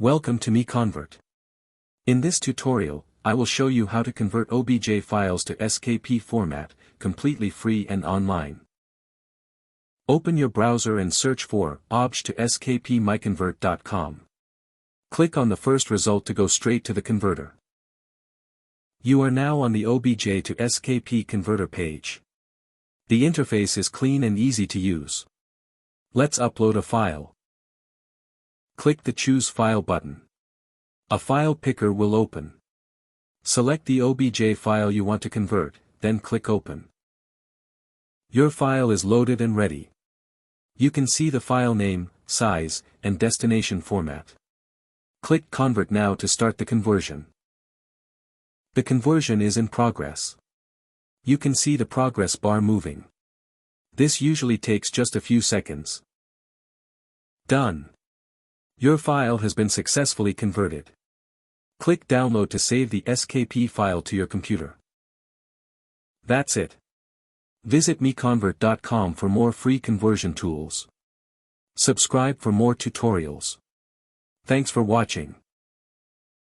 Welcome to MiConvert. In this tutorial, I will show you how to convert OBJ files to SKP format, completely free and online. Open your browser and search for OBJ to SKP MiConvert.com. Click on the first result to go straight to the converter. You are now on the OBJ to SKP converter page. The interface is clean and easy to use. Let's upload a file. Click the Choose File button. A file picker will open. Select the OBJ file you want to convert, then click Open. Your file is loaded and ready. You can see the file name, size, and destination format. Click Convert now to start the conversion. The conversion is in progress. You can see the progress bar moving. This usually takes just a few seconds. Done. Your file has been successfully converted. Click Download to save the SKP file to your computer. That's it. Visit MiConvert.com for more free conversion tools. Subscribe for more tutorials. Thanks for watching.